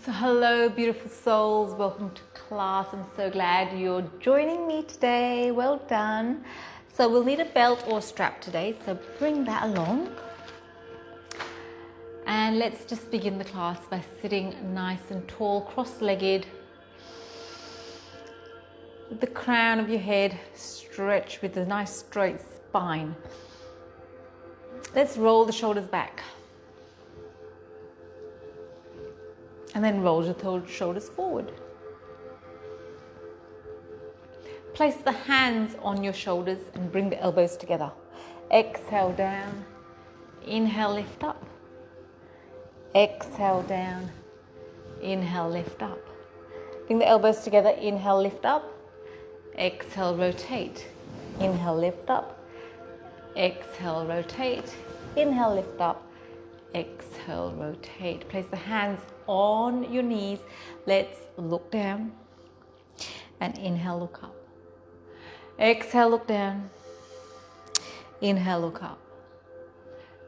So hello beautiful souls, welcome to class. I'm so glad you're joining me today. Well done. So we'll need a belt or strap today, so bring that along. And let's just begin the class by sitting nice and tall, cross-legged, with the crown of your head stretched with a nice straight spine. Let's roll the shoulders back. And then roll your shoulders forward. Place the hands on your shoulders and bring the elbows together. Exhale down. Inhale, lift up. Exhale down. Inhale, lift up. Bring the elbows together. Inhale, lift up. Exhale, rotate. Inhale, lift up. Exhale, rotate. Inhale, lift up. Exhale, rotate. Place the hands on your knees. Let's look down. And inhale, look up. Exhale, look down. Inhale, look up.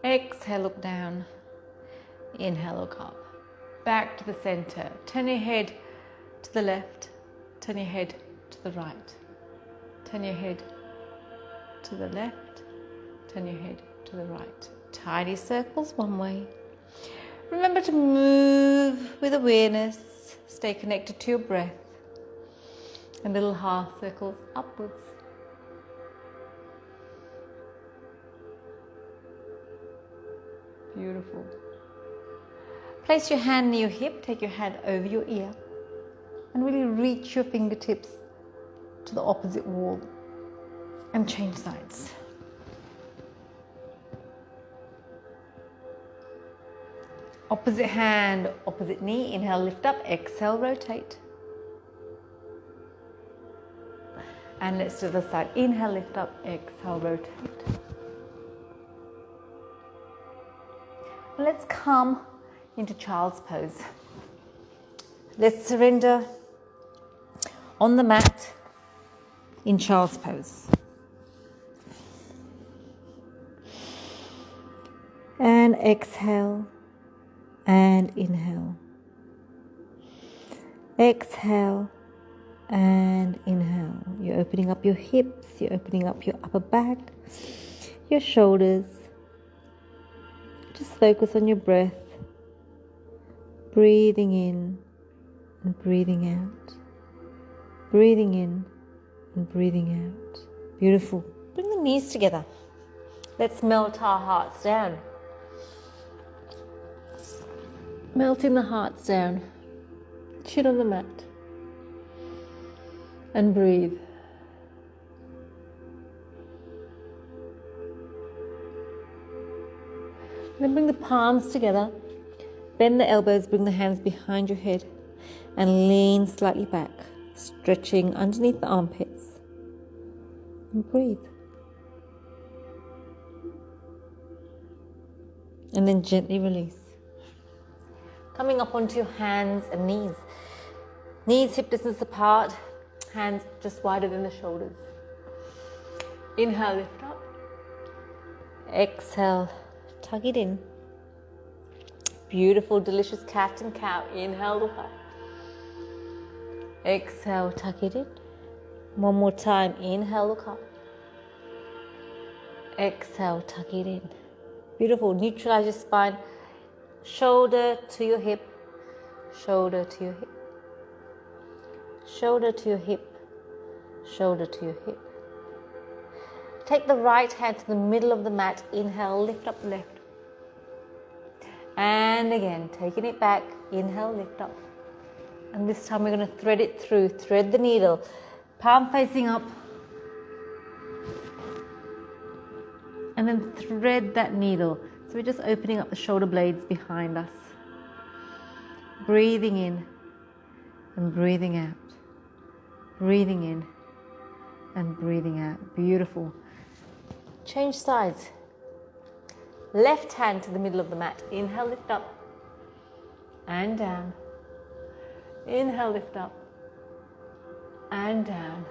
Exhale, look down. Inhale, look up. Back to the center. Turn your head to the left. Turn your head to the right. Turn your head to the left. Turn your head to the right. Tiny circles one way. Remember to move with awareness. Stay connected to your breath. And little half circles upwards. Beautiful. Place your hand near your hip. Take your hand over your ear. And really reach your fingertips to the opposite wall. And change sides. Opposite hand, opposite knee. Inhale, lift up. Exhale, rotate. And let's do the side. Inhale, lift up. Exhale, rotate. Let's come into child's pose. Let's surrender on the mat in child's pose. And exhale. And inhale. Exhale and inhale. You're opening up your hips, you're opening up your upper back, your shoulders. Just focus on your breath. Breathing in and breathing out. Breathing in and breathing out. Beautiful. Bring the knees together. Let's melt our hearts down. Melting the hearts down, chin on the mat, and breathe. Then bring the palms together, bend the elbows, bring the hands behind your head, and lean slightly back, stretching underneath the armpits, and breathe. And then gently release. Coming up onto your hands and knees. Knees hip distance apart, hands just wider than the shoulders. Inhale, lift up. Exhale, tug it in. Beautiful, delicious cat and cow. Inhale, look up. Exhale, tuck it in. One more time. Inhale, look up. Exhale, tuck it in. Beautiful. Neutralize your spine. Shoulder to your hip, shoulder to your hip, shoulder to your hip, shoulder to your hip. Take the right hand to the middle of the mat. Inhale, lift up the left. And again, taking it back. Inhale, lift up. And this time we're going to thread it through. Thread the needle. Palm facing up. And then thread that needle. So we're just opening up the shoulder blades behind us. Breathing in and breathing out. Breathing in and breathing out. Beautiful. Change sides. Left hand to the middle of the mat. Inhale, lift up. And down. Inhale, lift up. And down.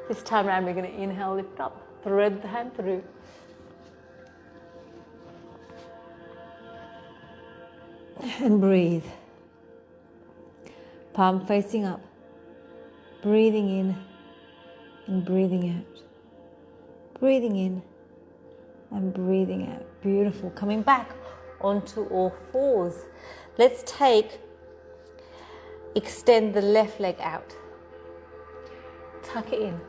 This time around we're going to inhale, lift up. Thread the hand through. And breathe. Palm facing up. Breathing in and breathing out. Breathing in and breathing out. Beautiful. Coming back onto all fours. Let's extend the left leg out. Tuck it in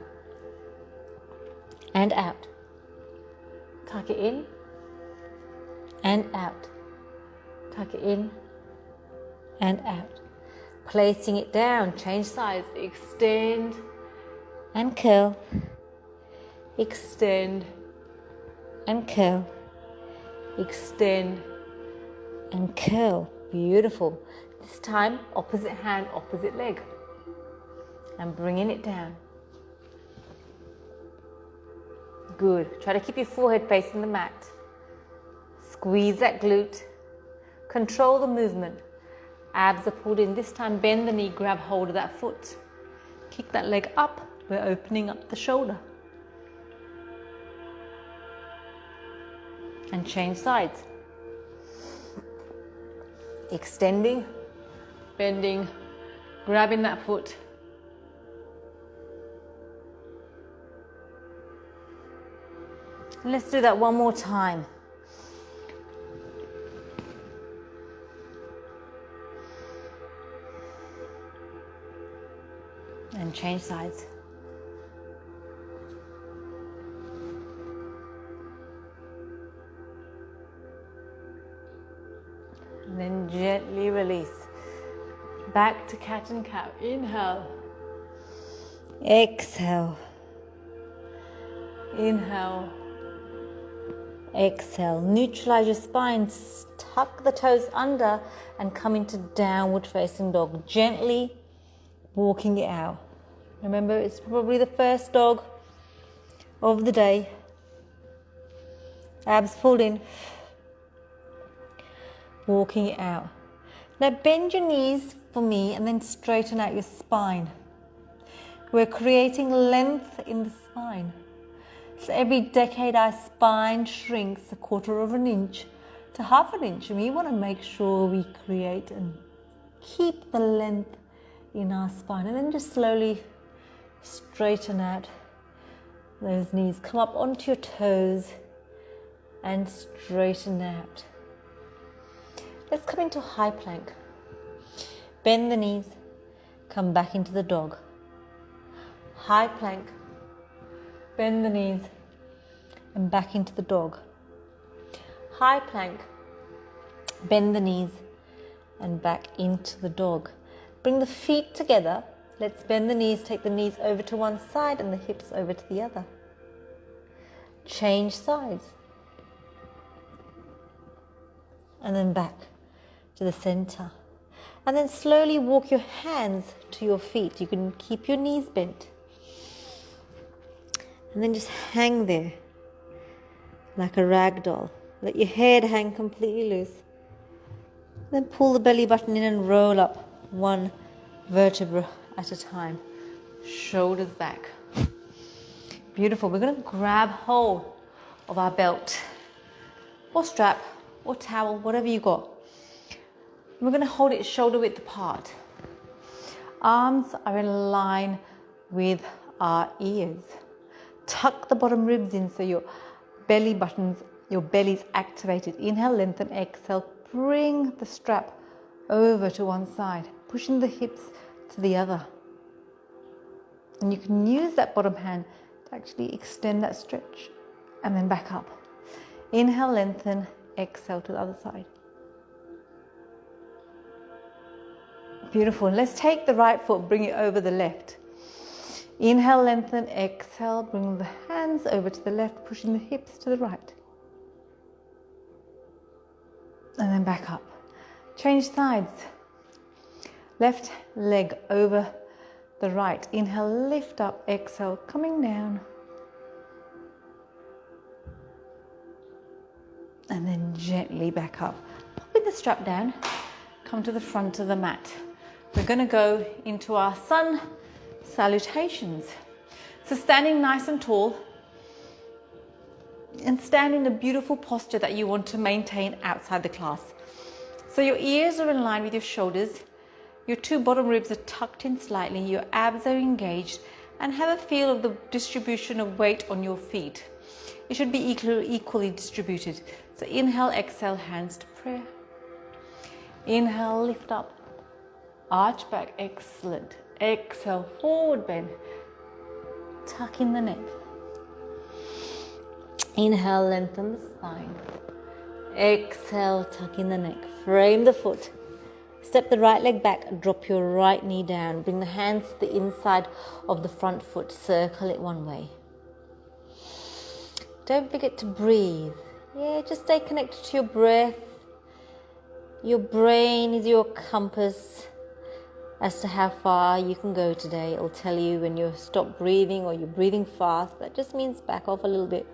and out. Tuck it in and out. Tuck it in and out. Placing it down, change sides, extend and curl. Extend and curl. Extend and curl. Beautiful. This time, opposite hand, opposite leg. And bringing it down. Good. Try to keep your forehead facing the mat. Squeeze that glute. Control the movement. Abs are pulled in. This time, bend the knee, grab hold of that foot. Kick that leg up. We're opening up the shoulder. And change sides. Extending, bending, grabbing that foot. Let's do that one more time. And change sides. And then gently release. Back to cat and cow. Inhale. Exhale. Inhale. Exhale. Neutralize your spine. Tuck the toes under and come into downward facing dog. Gently walking it out. Remember, it's probably the first dog of the day. Abs pulled in. Walking it out. Now bend your knees for me and then straighten out your spine. We're creating length in the spine. So every decade our spine shrinks 1/4 of an inch to 1/2 an inch, and we want to make sure we create and keep the length in our spine. And then just slowly straighten out those knees. Come up onto your toes and straighten out. Let's come into high plank. Bend the knees, come back into the dog. High plank, bend the knees and back into the dog. High plank, bend the knees and back into the dog. Bring the feet together. Let's bend the knees, take the knees over to one side and the hips over to the other. Change sides. And then back to the center. And then slowly walk your hands to your feet. You can keep your knees bent. And then just hang there like a rag doll. Let your head hang completely loose. Then pull the belly button in and roll up one vertebra at a time. Shoulders back. Beautiful. We're going to grab hold of our belt or strap or towel, whatever you got. We're going to hold it shoulder width apart. Arms are in line with our ears. Tuck the bottom ribs in so your belly buttons, your belly's activated. Inhale, lengthen, exhale. Bring the strap over to one side, pushing the hips to the other. And you can use that bottom hand to actually extend that stretch and then back up. Inhale, lengthen, exhale to the other side. Beautiful. Let's take the right foot, bring it over the left. Inhale, lengthen, exhale, bring the hands over to the left, pushing the hips to the right. And then back up. Change sides. Left leg over the right. Inhale, lift up, exhale, coming down. And then gently back up. Popping the strap down, come to the front of the mat. We're going to go into our sun salutations. So standing nice and tall and stand in a beautiful posture that you want to maintain outside the class. So your ears are in line with your shoulders Your two bottom ribs are tucked in slightly, your abs are engaged, and have a feel of the distribution of weight on your feet. It should be equally distributed. So inhale, exhale, hands to prayer. Inhale, lift up, arch back, excellent. Exhale, forward bend, tuck in the neck. Inhale, lengthen the spine. Exhale, tuck in the neck. Frame the foot. Step the right leg back, drop your right knee down. Bring the hands to the inside of the front foot. Circle it one way. Don't forget to breathe. Yeah, just stay connected to your breath. Your brain is your compass as to how far you can go today. It'll tell you when you stop breathing or you're breathing fast. That just means back off a little bit.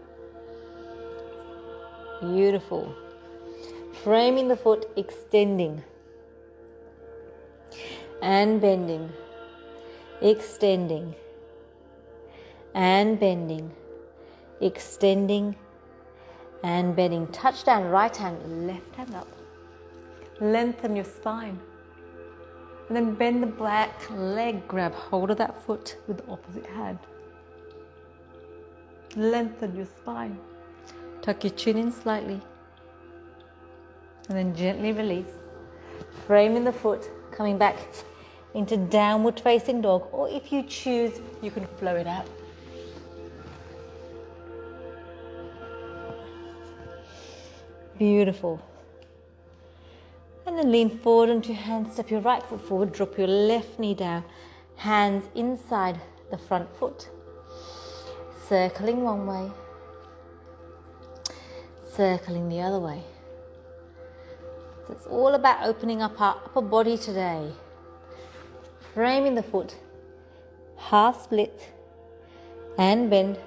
Beautiful. Framing the foot, extending and bending, extending and bending, extending and bending. Touch down, right hand, left hand up. Lengthen your spine. And then bend the back leg, grab hold of that foot with the opposite hand. Lengthen your spine. Tuck your chin in slightly. And then gently release. Framing the foot, coming back into downward facing dog, or if you choose, you can flow it out. Beautiful. And then lean forward onto your hands, step your right foot forward, drop your left knee down, hands inside the front foot. Circling one way, circling the other way. So it's all about opening up our upper body today. Framing the foot, half split and bend,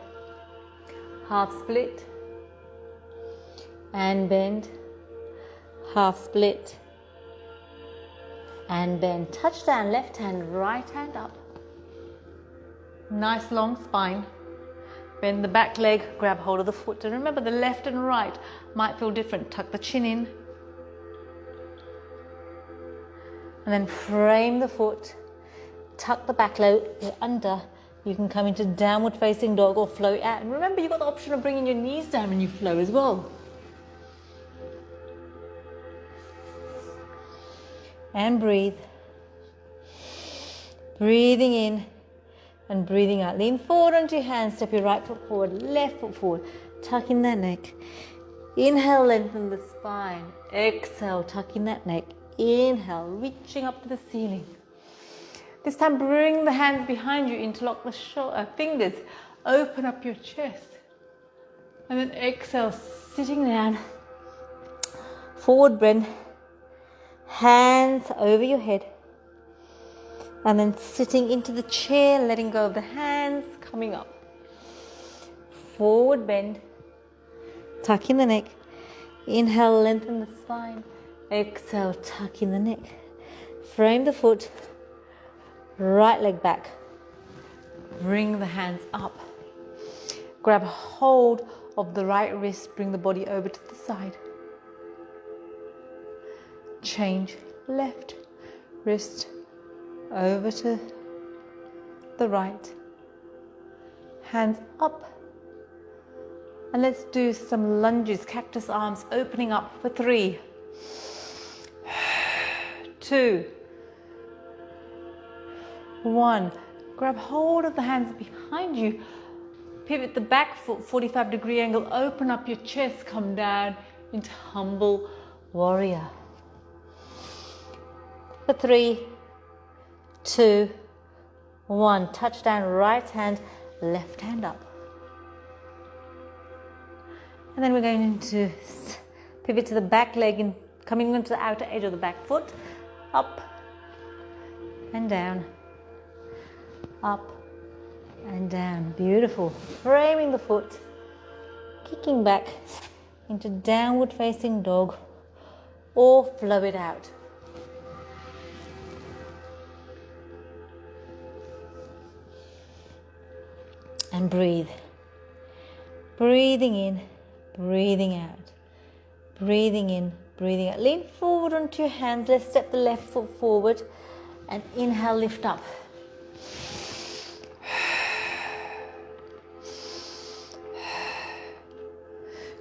half split and bend, half split and bend. Touch down, left hand, right hand up. Nice long spine. Bend the back leg, grab hold of the foot. And remember, the left and right might feel different. Tuck the chin in. And then frame the foot. Tuck the back leg under. You can come into downward facing dog or flow out. And remember, you've got the option of bringing your knees down when you flow as well. And breathe. Breathing in and breathing out. Lean forward onto your hands. Step your right foot forward, left foot forward. Tuck in that neck. Inhale, lengthen the spine. Exhale, tuck in that neck. Inhale, reaching up to the ceiling. This time, bring the hands behind you, interlock the fingers, open up your chest. And then exhale, sitting down, forward bend, hands over your head. And then sitting into the chair, letting go of the hands, coming up. Forward bend, tuck in the neck. Inhale, lengthen the spine. Exhale, tuck in the neck. Frame the foot. Right leg back. Bring the hands up. Grab hold of the right wrist. Bring the body over to the side. Change left wrist over to the right. Hands up. And let's do some lunges, cactus arms, opening up for 3, 2, 1. Grab hold of the hands behind you. Pivot the back foot, 45-degree angle. Open up your chest. Come down into humble warrior. For 3, 2, 1. Touch down, right hand, left hand up. And then we're going to pivot to the back leg and coming onto the outer edge of the back foot. Up and down. Up and down. Beautiful. Framing the foot. Kicking back into downward facing dog or flow it out. And breathe. Breathing in, breathing out. Breathing in, breathing out. Lean forward onto your hands. Let's step the left foot forward. And inhale, lift up.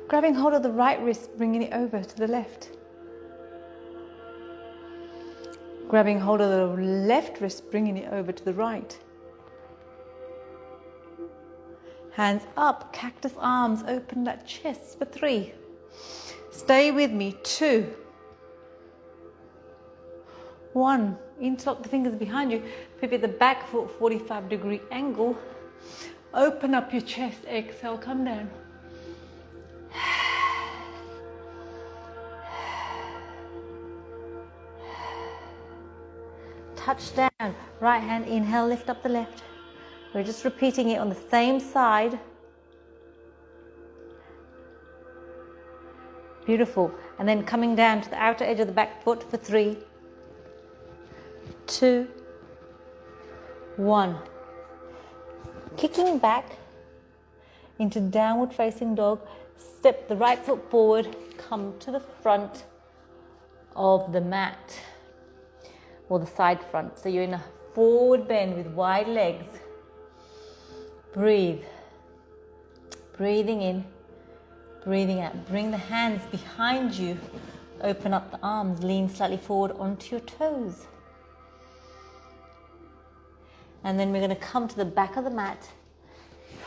Grabbing hold of the right wrist, bringing it over to the left. Grabbing hold of the left wrist, bringing it over to the right. Hands up, cactus arms, open that chest for 3. Stay with me, 2. 1, interlock the fingers behind you, pivot the back foot 45-degree angle, open up your chest, exhale, come down. Touch down, right hand, inhale, lift up the left. We're just repeating it on the same side. Beautiful. And then coming down to the outer edge of the back foot for 3, 2, 1. Kicking back into downward facing dog. Step the right foot forward, come to the front of the mat or the side front. So you're in a forward bend with wide legs. Breathe. Breathing in, breathing out. Bring the hands behind you. Open up the arms, lean slightly forward onto your toes. And then we're going to come to the back of the mat,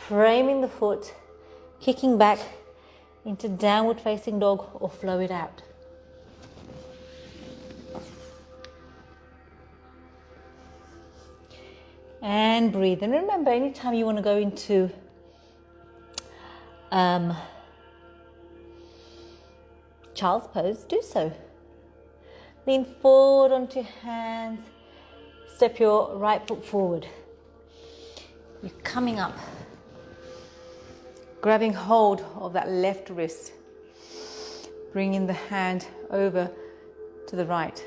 framing the foot, kicking back into downward facing dog or flow it out. And breathe. And remember, anytime you want to go into child's pose, do so. Lean forward onto your hands. Step your right foot forward. You're coming up. Grabbing hold of that left wrist. Bringing the hand over to the right.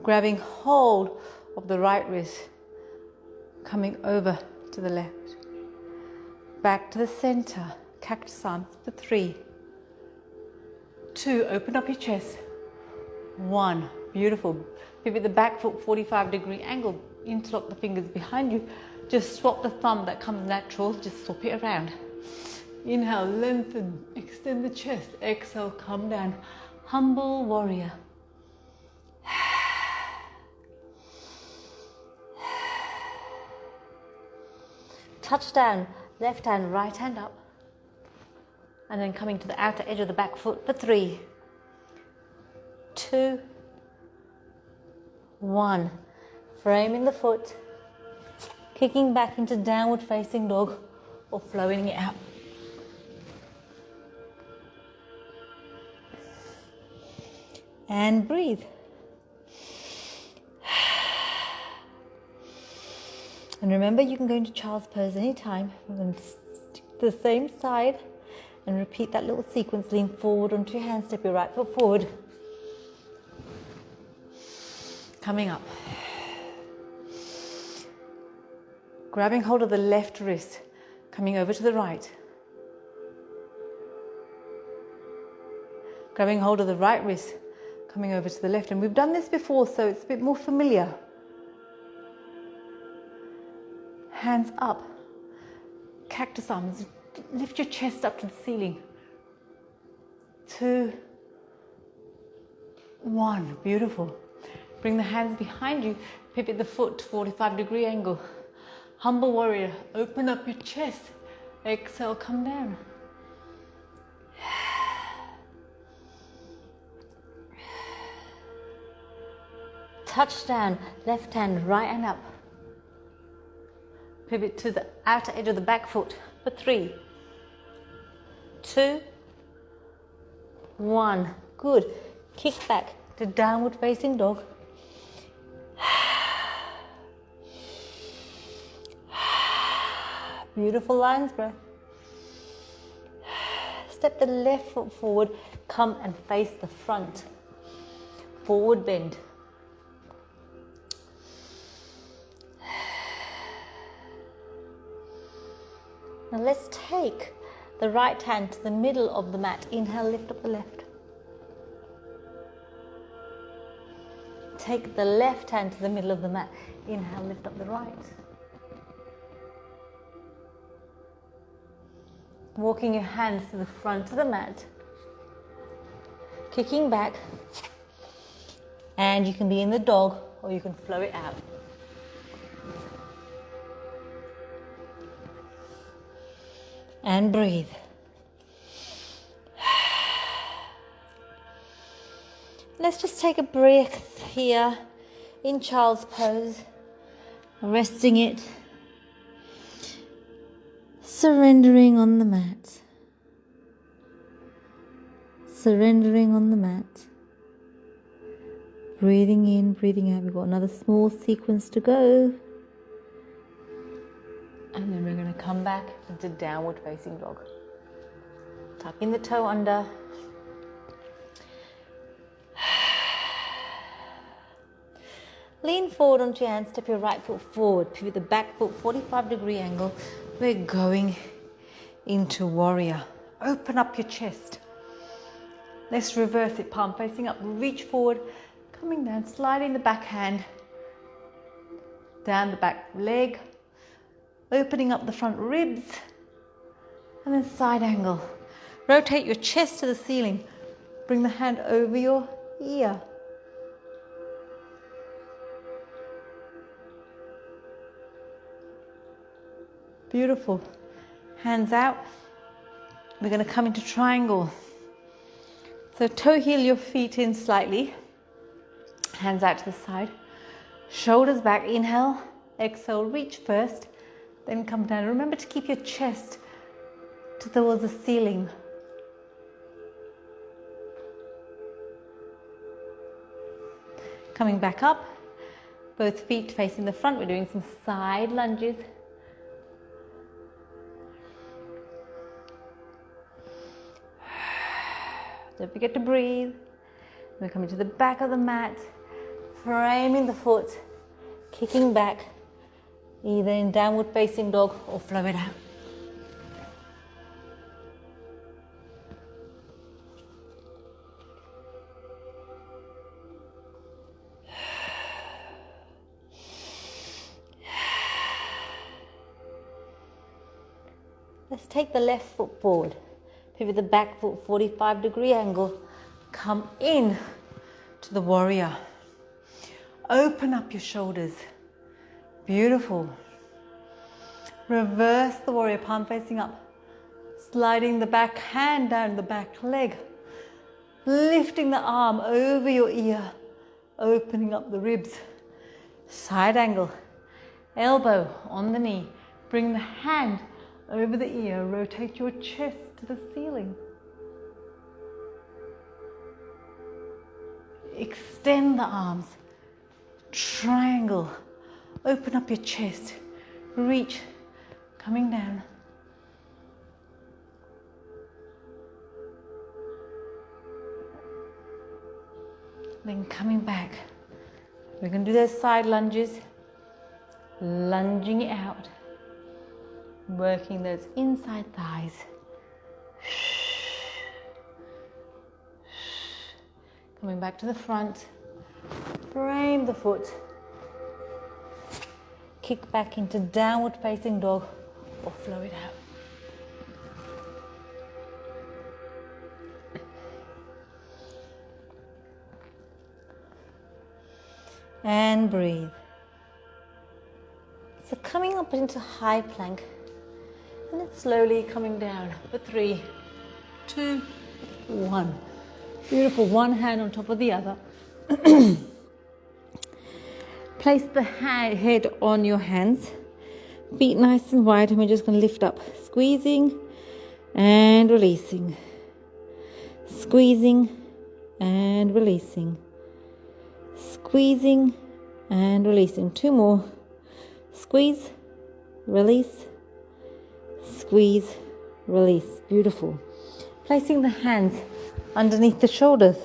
Grabbing hold of the right wrist, coming over to the left. Back to the center, cactus arms for 3, 2, open up your chest, 1, beautiful. Pivot the back foot 45-degree angle, interlock the fingers behind you. Just swap the thumb, that comes natural, just swap it around. Inhale, lengthen, extend the chest, exhale, come down. Humble warrior. Touch down, left hand, right hand up. And then coming to the outer edge of the back foot for 3, 2, 1. Framing the foot, kicking back into downward facing dog or flowing it out. And breathe. And remember, you can go into child's pose anytime. We're going to stick to the same side and repeat that little sequence. Lean forward onto your hands, step your right foot forward. Coming up. Grabbing hold of the left wrist, coming over to the right. Grabbing hold of the right wrist, coming over to the left. And we've done this before, so it's a bit more familiar. Hands up, cactus arms, lift your chest up to the ceiling. 2, 1, beautiful. Bring the hands behind you, pivot the foot, 45-degree angle. Humble warrior, open up your chest, exhale, come down. Touch down, left hand, right hand up. Pivot to the outer edge of the back foot for 3, 2, 1. Good. Kick back to downward facing dog. Beautiful lion's breath. Step the left foot forward. Come and face the front. Forward bend. Now let's take the right hand to the middle of the mat. Inhale, lift up the left. take the left hand to the middle of the mat. Inhale, lift up the right. Walking your hands to the front of the mat. Kicking back. And you can be in the dog or you can flow it out. And breathe. Let's just take a breath here in child's pose, resting it, surrendering on the mat, surrendering on the mat, breathing in, breathing out. We've got another small sequence to go. And then we're going to come back into downward facing dog. Tucking the toe under. Lean forward onto your hands, step your right foot forward, pivot the back foot 45-degree angle. We're going into warrior. Open up your chest. Let's reverse it, palm facing up, reach forward, coming down, sliding the back hand, down the back leg, opening up the front ribs, and then side angle. Rotate your chest to the ceiling. Bring the hand over your ear. Beautiful. Hands out. We're going to come into triangle. So toe heel your feet in slightly. Hands out to the side. Shoulders back. Inhale. Exhale. Reach first. Then come down. Remember to keep your chest towards the ceiling. Coming back up. Both feet facing the front. We're doing some side lunges. Don't forget to breathe. We're coming to the back of the mat, framing the foot, kicking back, either in downward facing dog or flow it out. Let's take the left foot forward. Pivot the back foot 45-degree angle. Come in to the warrior. Open up your shoulders. Beautiful. Reverse the warrior, palm facing up. Sliding the back hand down the back leg. Lifting the arm over your ear. Opening up the ribs. Side angle. Elbow on the knee. Bring the hand over the ear. Rotate your chest to the ceiling. Extend the arms. Triangle. Open up your chest. Reach. Coming down. Then coming back. We're going to do those side lunges. Lunging it out. Working those inside thighs. Coming back to the front. Frame the foot. Kick back into downward facing dog or flow it out. And breathe. So coming up into high plank. And then slowly coming down for 3, 2, 1. Beautiful. One hand on top of the other. Place the head on your hands. Feet nice and wide. And we're just going to lift up. Squeezing and releasing. Squeezing and releasing. Squeezing and releasing. 2 more. Squeeze, release. Squeeze, release. Beautiful. Placing the hands underneath the shoulders.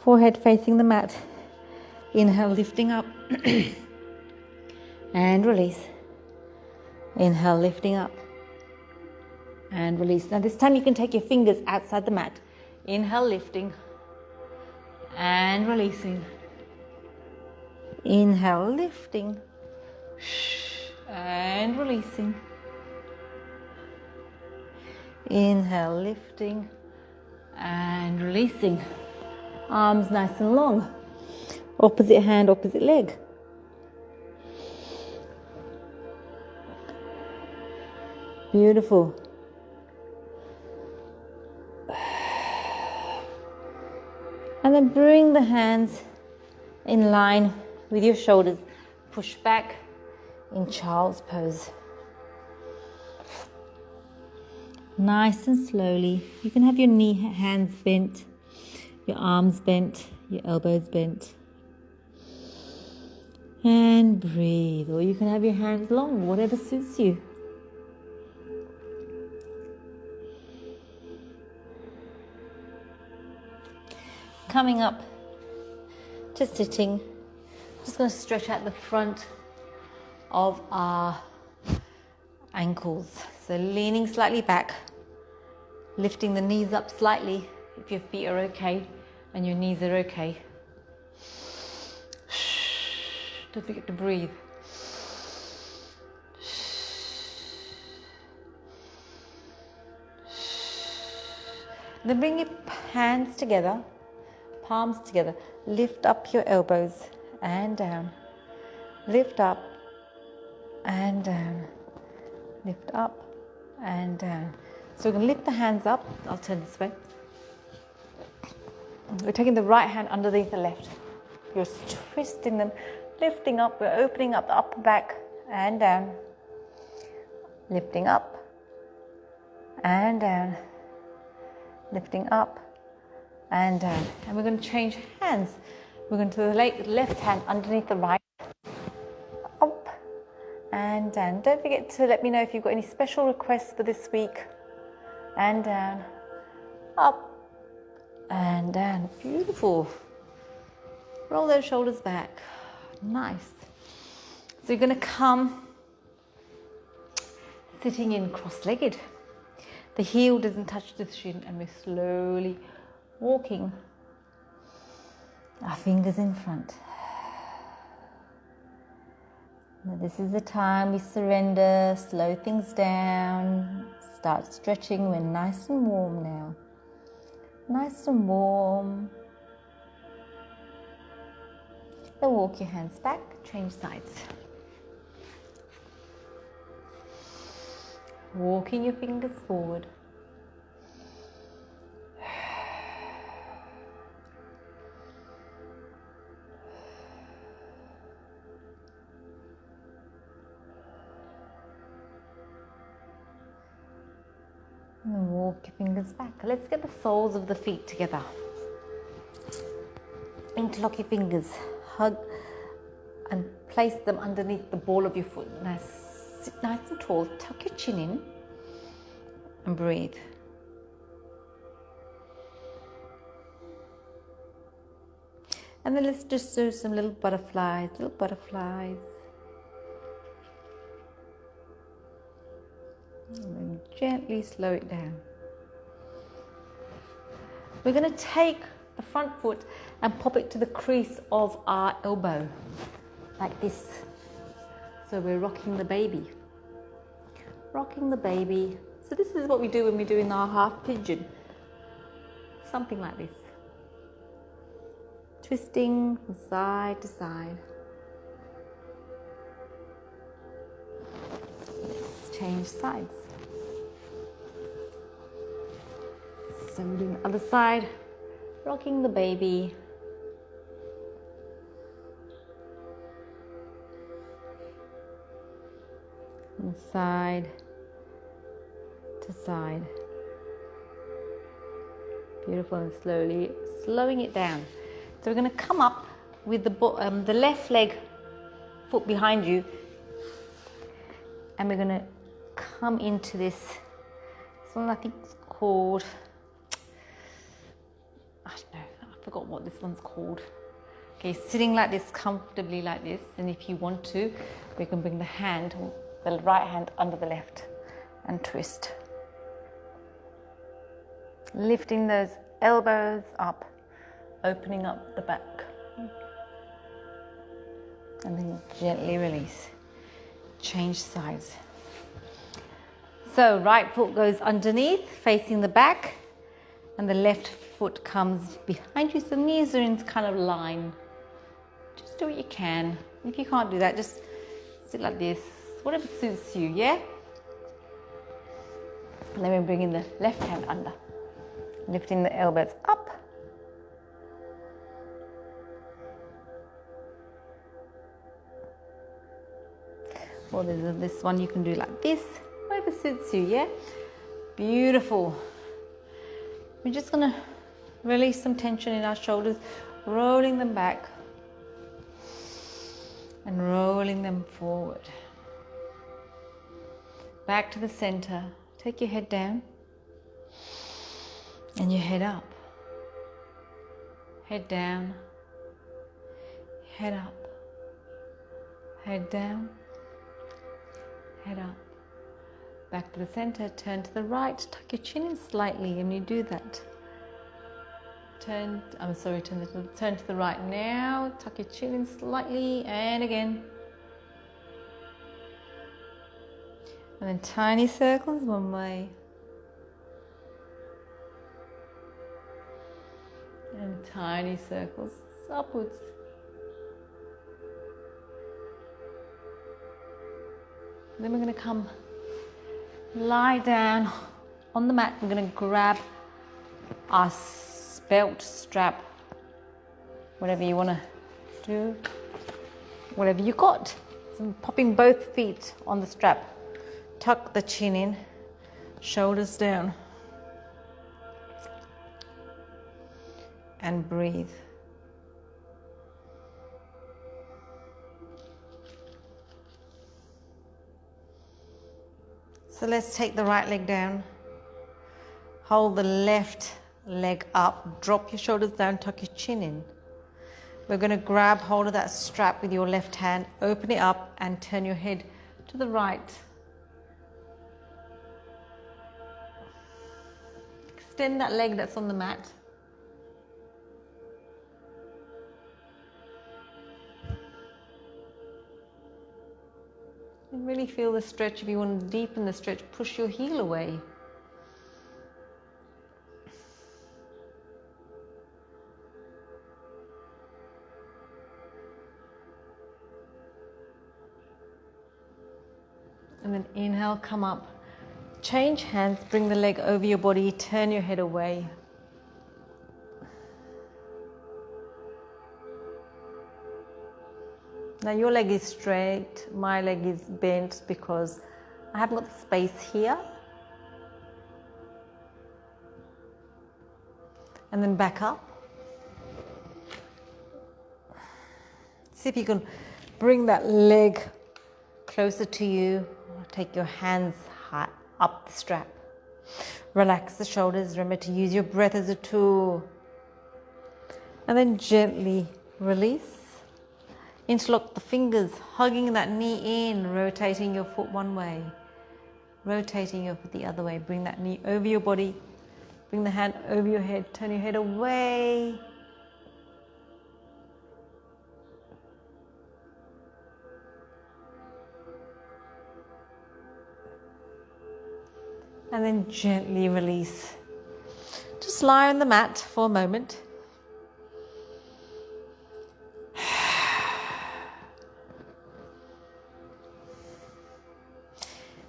Forehead facing the mat. Inhale, lifting up. And release. Inhale, lifting up. And release. Now this time you can take your fingers outside the mat. Inhale, lifting. And releasing. Inhale, lifting. And releasing. Inhale, lifting. And releasing. Arms nice and long. Opposite hand, opposite leg. Beautiful. And then bring the hands in line with your shoulders. Push back in child's pose. Nice and slowly. You can have your hands bent, your arms bent, your elbows bent. And breathe. Or you can have your hands long, whatever suits you. Coming up to sitting, just going to stretch out the front of our ankles. So leaning slightly back, lifting the knees up slightly if your feet are okay and your knees are okay. Don't forget to breathe. Then bring your hands together. Palms together. Lift up your elbows and down. Lift up and down. Lift up and down. So we're going to lift the hands up. I'll turn this way. We're taking the right hand underneath the left. You're twisting them, lifting up. We're opening up the upper back and down. Lifting up and down. Lifting up and down. And we're going to change hands. We're going to the left hand underneath the right. Up and down. Don't forget to let me know if you've got any special requests for this week. And down. Up and down. Beautiful. Roll those shoulders back. Nice. So you're going to come sitting in cross-legged. The heel doesn't touch the shin, and we're slowly walking our fingers in front. Now this is the time we surrender, slow things down, start stretching. We're nice and warm now. Nice and warm. Then walk your hands back, change sides. Walking your fingers forward. And then walk your fingers back. Let's get the soles of the feet together. Interlock your fingers. Hug and place them underneath the ball of your foot. Now sit nice and tall. Tuck your chin in and breathe. And then let's just do some little butterflies. And then gently slow it down. We're going to take the front foot and pop it to the crease of our elbow, like this. So we're rocking the baby. Rocking the baby. So this is what we do when we're doing our half pigeon. Something like this. Twisting from side to side. Let's change sides. So we're doing the other side. Rocking the baby. From side to side. Beautiful, and slowly slowing it down. So we're going to come up with the left leg foot behind you, and we're going to come into this one. I think it's called, I don't know, I forgot what this one's called. Okay, sitting like this, comfortably like this, and if you want to, we can bring the right hand under the left and twist. Lifting those elbows up, opening up the back. and then gently release. Change sides. So right foot goes underneath, facing the back, and the left foot comes behind you. So knees are in kind of line. Just do what you can. If you can't do that, just sit like this, whatever suits you, yeah? And then we're bringing the left hand under, lifting the elbows up. Or there's this one you can do like this, whatever suits you, yeah? Beautiful. We're just gonna release some tension in our shoulders, rolling them back and rolling them forward. Back to the center. Take your head down and your head up. Head down, head up, head down, head up. Back to the center, turn to the right, tuck your chin in slightly, and you do that. Turn to the right now, tuck your chin in slightly, and again. And then tiny circles one way. And tiny circles upwards. Then we're going to come lie down on the mat. We're going to grab our belt strap, whatever you want to do, whatever you got. So popping both feet on the strap. Tuck the chin in, shoulders down, and breathe. So let's take the right leg down, hold the left leg up, drop your shoulders down, tuck your chin in. We're going to grab hold of that strap with your left hand, open it up and turn your head to the right. Extend that leg that's on the mat. And really feel the stretch. If you want to deepen the stretch, push your heel away. And then inhale, come up. Change hands, bring the leg over your body, turn your head away. Now your leg is straight, my leg is bent because I haven't got the space here. And then back up. See if you can bring that leg closer to you. Take your hands high up the strap. Relax the shoulders. Remember to use your breath as a tool. And then gently release. Interlock the fingers, hugging that knee in, rotating your foot one way, rotating your foot the other way. Bring that knee over your body. Bring the hand over your head. Turn your head away. And then gently release. Just lie on the mat for a moment.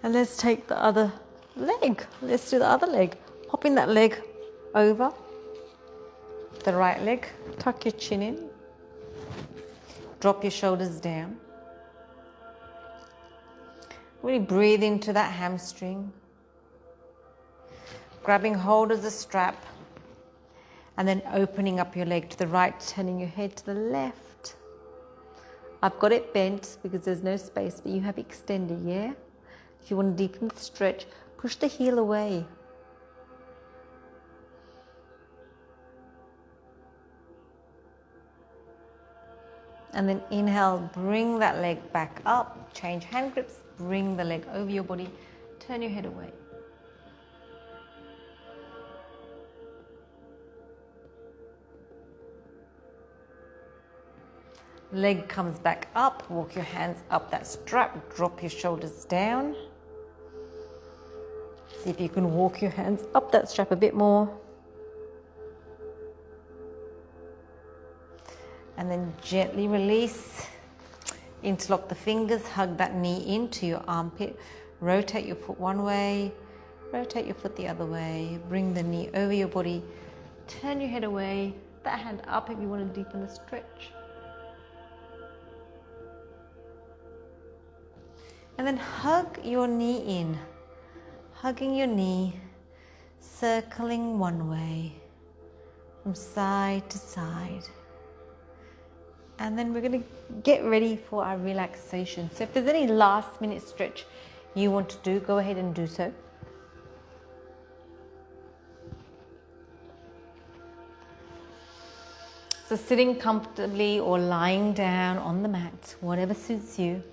And let's take the other leg. Let's do the other leg. Popping that leg over the right leg. Tuck your chin in. Drop your shoulders down. Really breathe into that hamstring. Grabbing hold of the strap and then opening up your leg to the right, turning your head to the left. I've got it bent because there's no space, but you have extended, yeah? If you want to deepen the stretch, push the heel away. And then inhale, bring that leg back up, change hand grips, bring the leg over your body, turn your head away. Leg comes back up, walk your hands up that strap, drop your shoulders down. See if you can walk your hands up that strap a bit more. And then gently release. Interlock the fingers, hug that knee into your armpit. Rotate your foot one way, rotate your foot the other way. Bring the knee over your body. Turn your head away. That hand up if you want to deepen the stretch. And then hug your knee in. Hugging your knee, circling one way, from side to side. And then we're going to get ready for our relaxation. So if there's any last minute stretch you want to do, go ahead and do so. So sitting comfortably or lying down on the mat, whatever suits you.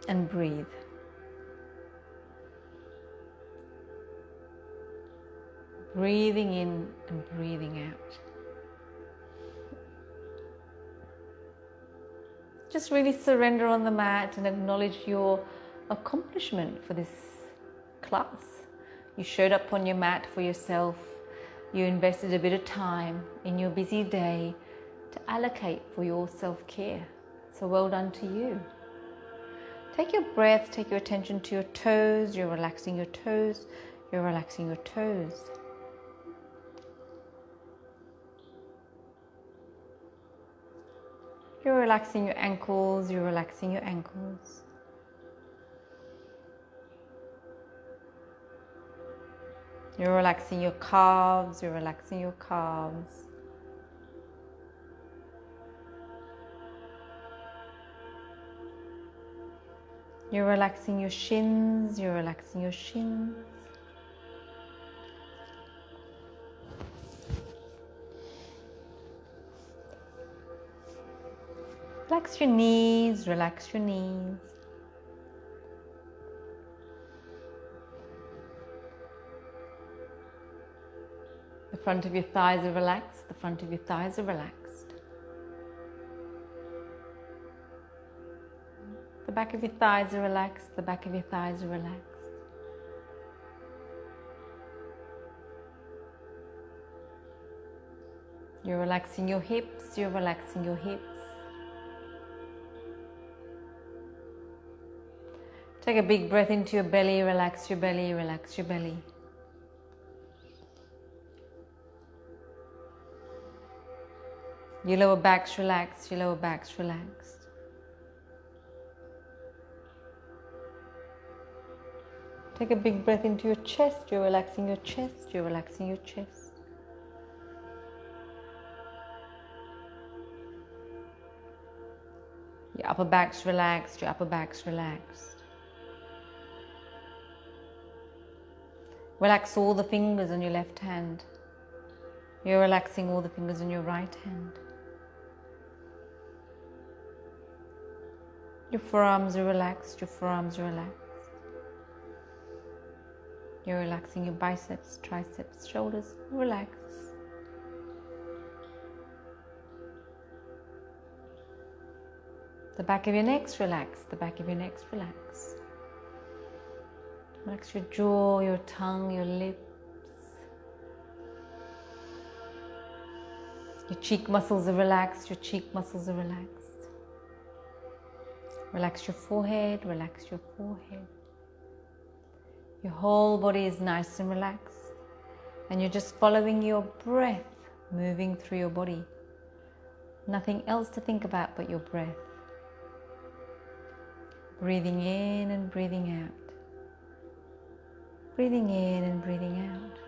And breathe. Breathing in and breathing out. Just really surrender on the mat and acknowledge your accomplishment for this class. You showed up on your mat for yourself. You invested a bit of time in your busy day to allocate for your self-care. So well done to you. Take your breath, take your attention to your toes. You're relaxing your toes. You're relaxing your toes. You're relaxing your ankles. You're relaxing your ankles. You're relaxing your calves. You're relaxing your calves. You're relaxing your shins, you're relaxing your shins. Relax your knees, relax your knees. The front of your thighs are relaxed, the front of your thighs are relaxed. The back of your thighs are relaxed, the back of your thighs are relaxed. You're relaxing your hips, you're relaxing your hips. Take a big breath into your belly, relax your belly, relax your belly. Your lower back's relaxed, your lower back's relaxed. Take a big breath into your chest, you're relaxing your chest, you're relaxing your chest. Your upper back's relaxed, your upper back's relaxed. Relax all the fingers on your left hand. You're relaxing all the fingers on your right hand. Your forearms are relaxed, your forearms are relaxed. You're relaxing your biceps, triceps, shoulders, relax. The back of your neck's relaxed, the back of your neck's relaxed. Relax your jaw, your tongue, your lips. Your cheek muscles are relaxed, your cheek muscles are relaxed. Relax your forehead, relax your forehead. Your whole body is nice and relaxed. And you're just following your breath moving through your body. Nothing else to think about but your breath. Breathing in and breathing out. Breathing in and breathing out.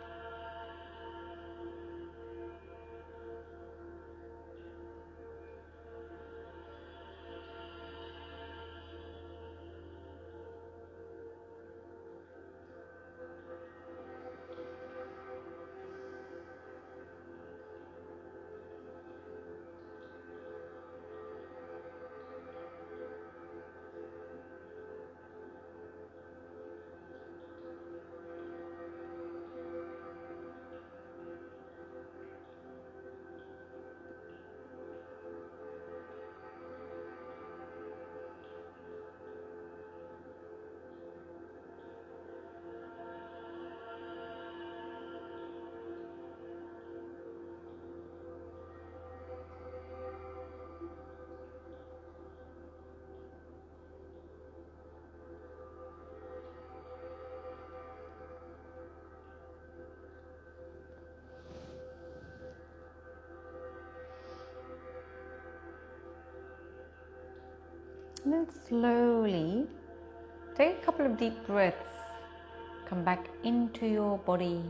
And then slowly take a couple of deep breaths. Come back into your body,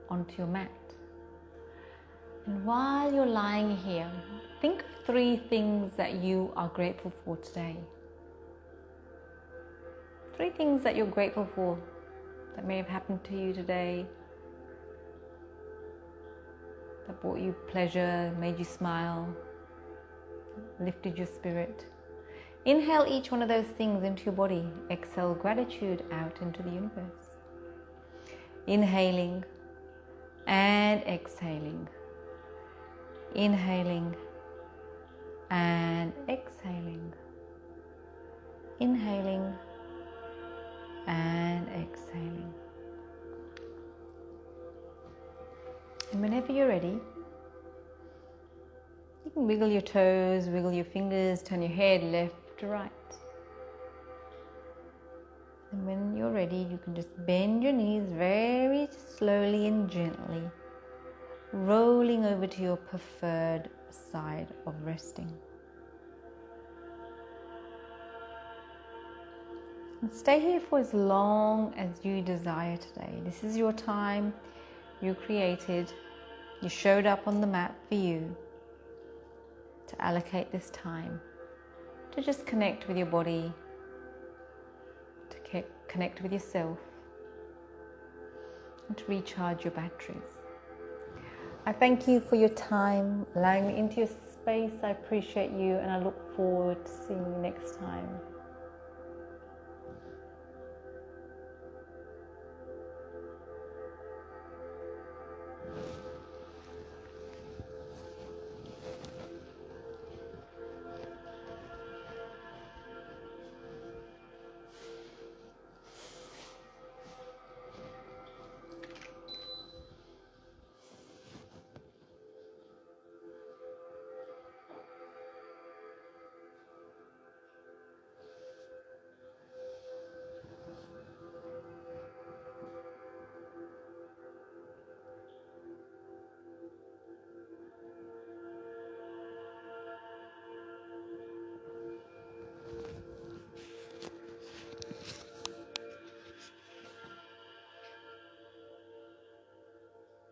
onto your mat. And while you're lying here, think of 3 things that you are grateful for today. 3 things that you're grateful for that may have happened to you today, that brought you pleasure, made you smile, lifted your spirit. Inhale each one of those things into your body. Exhale gratitude out into the universe. Inhaling and exhaling. Inhaling and exhaling. Inhaling and exhaling. And whenever you're ready, you can wiggle your toes, wiggle your fingers, turn your head left to right. And when you're ready, you can just bend your knees very slowly and gently, rolling over to your preferred side of resting. And stay here for as long as you desire today. This is your time you created. You showed up on the mat for you to allocate this time to just connect with your body, to connect with yourself, and to recharge your batteries. I thank you for your time, allowing me into your space. I appreciate you, and I look forward to seeing you next time.